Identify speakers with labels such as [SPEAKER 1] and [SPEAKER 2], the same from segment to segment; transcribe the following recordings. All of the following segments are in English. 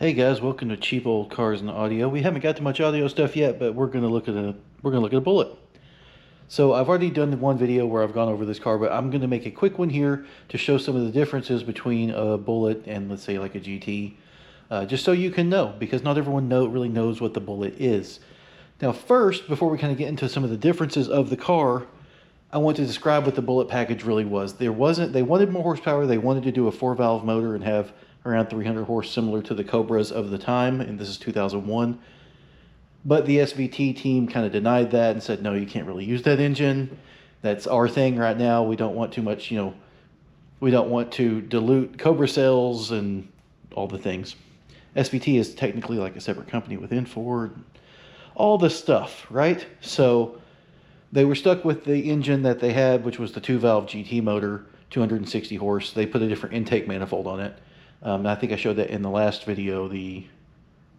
[SPEAKER 1] Hey guys, welcome to Cheap Old Cars and Audio. We haven't got to much audio stuff yet, but we're gonna look at a Bullitt. So I've already done one video where I've gone over this car, but I'm gonna make a quick one here to show some of the differences between a Bullitt and, let's say, like a GT, just so you can know, because not everyone really knows what the Bullitt is. Now, first, before we kind of get into some of the differences of the car, I want to describe what the Bullitt package really was. They wanted more horsepower. They wanted to do a 4-valve motor and have around 300 horse, similar to the Cobras of the time, and this is 2001. But the SVT team kind of denied that and said, no, you can't really use that engine. That's our thing right now. We don't want too much, we don't want to dilute Cobra sales and all the things. SVT is technically like a separate company within Ford, all this stuff, right? So they were stuck with the engine that they had, which was the 2-valve GT motor, 260 horse. They put a different intake manifold on it. I think I showed that in the last video, the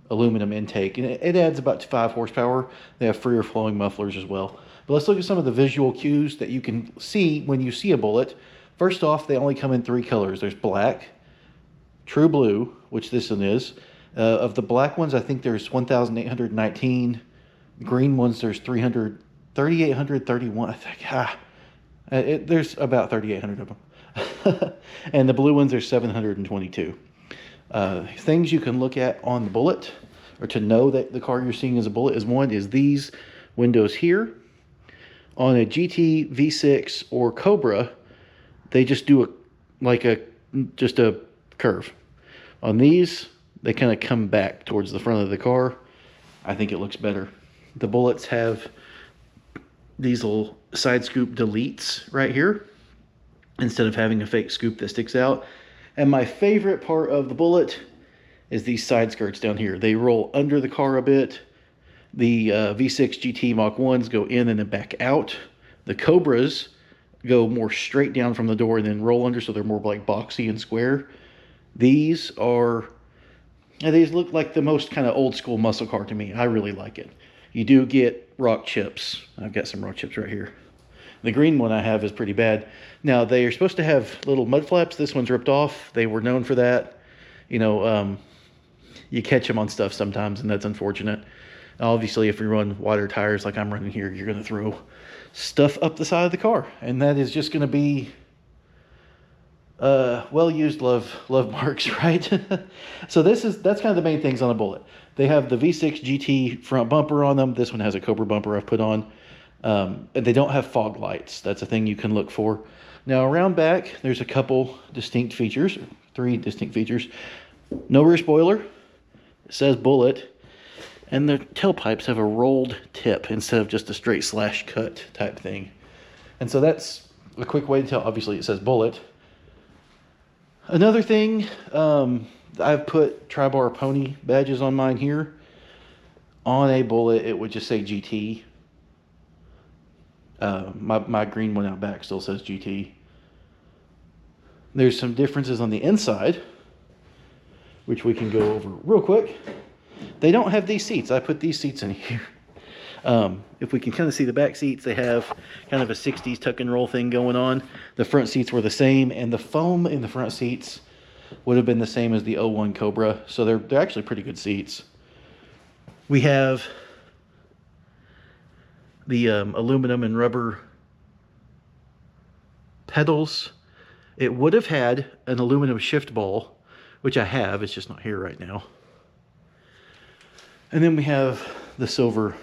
[SPEAKER 1] aluminum intake, and it adds about 5 horsepower. They have freer flowing mufflers as well. But let's look at some of the visual cues that you can see when you see a Bullitt. First off, they only come in 3 colors. There's black, true blue, which this one is. Of the black ones, I think there's 1,819. Green ones, there's 3,831. I think, there's about 3,800 of them. And the blue ones are 722. Things you can look at on the Bullitt, or to know that the car you're seeing is a Bullitt, is these windows here. On a GT, V6, or Cobra, they just do just a curve. On these, they kind of come back towards the front of the car. I think it looks better. The Bullitts have these little side scoop deletes right here, instead of having a fake scoop that sticks out. And my favorite part of the Bullitt is these side skirts down here. They roll under the car a bit. The V6 GT Mach 1s go in and then back out. The Cobras go more straight down from the door and then roll under, so they're more like boxy and square. These look like the most kind of old school muscle car to me. I really like it. You do get rock chips. I've got some rock chips right here. The green one I have is pretty bad. Now, they are supposed to have little mud flaps. This one's ripped off. They were known for that. You catch them on stuff sometimes, and that's unfortunate. Obviously, if you run wider tires like I'm running here, you're going to throw stuff up the side of the car. And that is just going to be well-used love marks, right? So that's kind of the main things on a Bullitt. They have the V6 GT front bumper on them. This one has a Cobra bumper I've put on. They don't have fog lights. That's a thing you can look for. Now, around back, there's a couple distinct features, 3 distinct features. No rear spoiler. It says Bullitt. And the tailpipes have a rolled tip instead of just a straight slash cut type thing. And so that's a quick way to tell. Obviously, it says Bullitt. Another thing, I've put Tri-Bar Pony badges on mine here. On a Bullitt, it would just say GT. My green one out back still says GT. There's some differences on the inside, which we can go over real quick. They don't have these seats. I put these seats in here. If we can kind of see the back seats, they have kind of a 60s tuck and roll thing going on. The front seats were the same, and the foam in the front seats would have been the same as the 01 Cobra. So they're actually pretty good seats. We have the aluminum and rubber pedals. It would have had an aluminum shift ball, which I have. It's just not here right now. And then we have the silver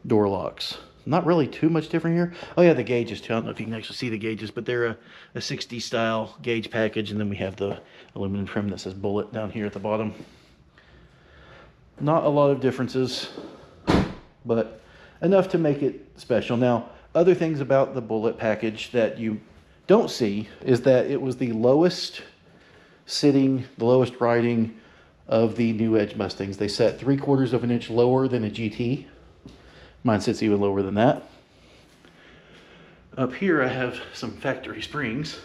[SPEAKER 1] door locks. Not really too much different here. Oh yeah, the gauges too. I don't know if you can actually see the gauges, but they're a 60s style gauge package. And then we have the aluminum trim that says Bullitt down here at the bottom. Not a lot of differences, but enough to make it special. Now, other things about the Bullitt package that you don't see is that it was the lowest riding of the new Edge Mustangs. They set 3/4 of an inch lower than a GT. Mine sits even lower than that. Up here I have some factory springs,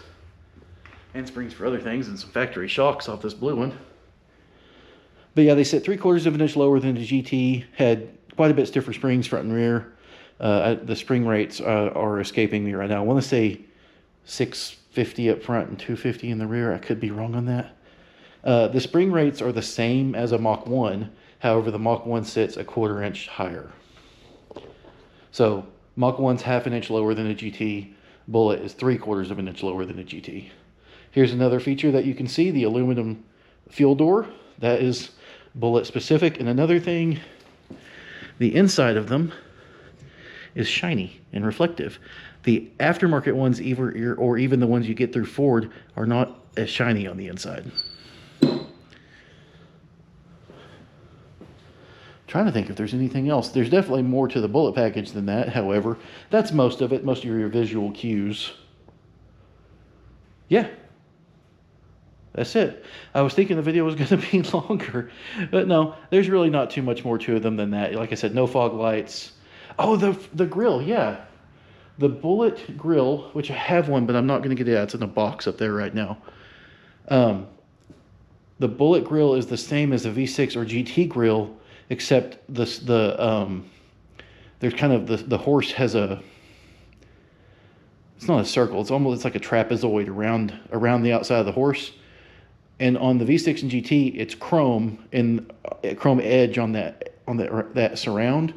[SPEAKER 1] and springs for other things, and some factory shocks off this blue one. But yeah, they set 3/4 of an inch lower than the GT, had quite a bit stiffer springs front and rear. The spring rates are escaping me right now. I want to say 650 up front and 250 in the rear. I could be wrong on that. The spring rates are the same as a Mach 1. However, the Mach 1 sits a 1/4 inch higher. So Mach 1's 1/2 inch lower than a GT. Bullitt is 3/4 of an inch lower than a GT. Here's another feature that you can see, the aluminum fuel door. That is Bullitt specific. And another thing, the inside of them is shiny and reflective. The aftermarket ones, or even the ones you get through Ford, are not as shiny on the inside. Trying to think if there's anything else. There's definitely more to the Bullitt package than that. However, that's most of it, most of your visual cues. Yeah, that's it. I was thinking the video was going to be longer, but no, there's really not too much more to them than that. Like I said, no fog lights. Oh, the grill, yeah. The Bullitt grill, which I have one, but I'm not going to get it out. It's in a box up there right now. The Bullitt grill is the same as the V6 or GT grill, except there's kind of the horse has a, it's not a circle, it's like a trapezoid around the outside of the horse. And on the V6 and GT, it's chrome and chrome edge on that surround,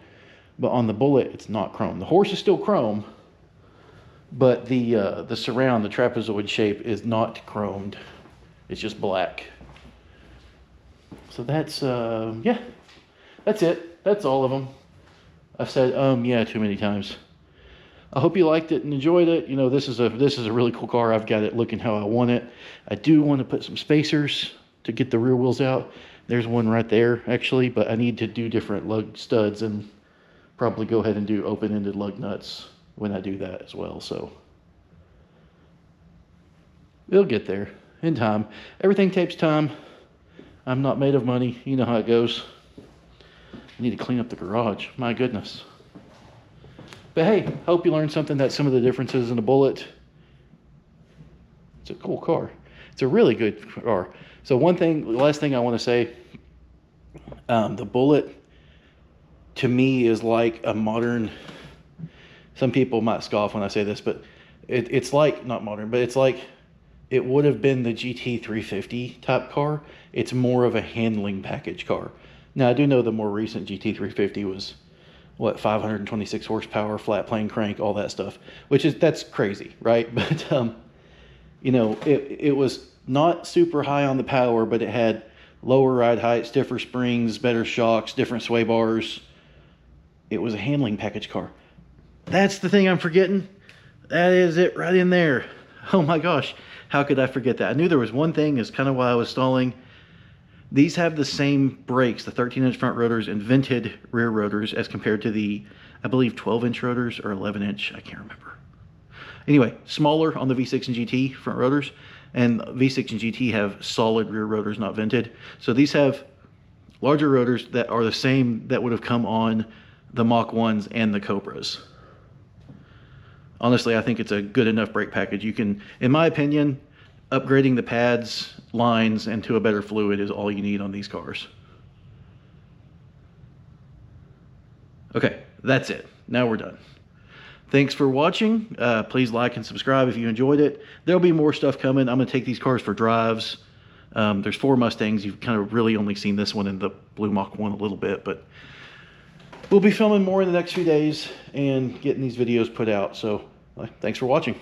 [SPEAKER 1] but on the Bullitt, it's not chrome. The horse is still chrome, but the surround, the trapezoid shape, is not chromed. It's just black. So that's yeah, that's it. That's all of them. I've said yeah too many times. I hope you liked it and enjoyed it. You know, this is a really cool car. I've got it looking how I want it. I do want to put some spacers to get the rear wheels out. There's one right there actually, but I need to do different lug studs and probably go ahead and do open-ended lug nuts when I do that as well. So it'll get there in time. Everything takes time. I'm not made of money. You know how it goes. I need to clean up the garage. My goodness. But hey, hope you learned something, that some of the differences in the Bullitt. It's a cool car. It's a really good car. So last thing I want to say, the Bullitt to me is like a modern, some people might scoff when I say this, but it's like, not modern, but it's like it would have been the GT350 type car. It's more of a handling package car. Now, I do know the more recent GT350 was, what, 526 horsepower, flat plane crank, all that stuff, that's crazy, right? But, you know, it was not super high on the power, but it had lower ride height, stiffer springs, better shocks, different sway bars. It was a handling package car. That's the thing I'm forgetting. That is it right in there. Oh my gosh, how could I forget that? I knew there was one thing, is kind of why I was stalling. These have the same brakes, the 13-inch front rotors and vented rear rotors, as compared to the, I believe, 12-inch rotors or 11-inch, I can't remember. Anyway, smaller on the V6 and GT front rotors, and V6 and GT have solid rear rotors, not vented. So these have larger rotors that are the same that would have come on the Mach 1s and the Cobras. Honestly, I think it's a good enough brake package. You can, in my opinion, upgrading the pads, lines, and to a better fluid is all you need on these cars. Okay, that's it. Now we're done. Thanks for watching. Please like and subscribe if you enjoyed it. There'll be more stuff coming. I'm going to take these cars for drives. There's 4 Mustangs. You've kind of really only seen this one in the blue Mach 1 a little bit, but we'll be filming more in the next few days and getting these videos put out. So thanks for watching.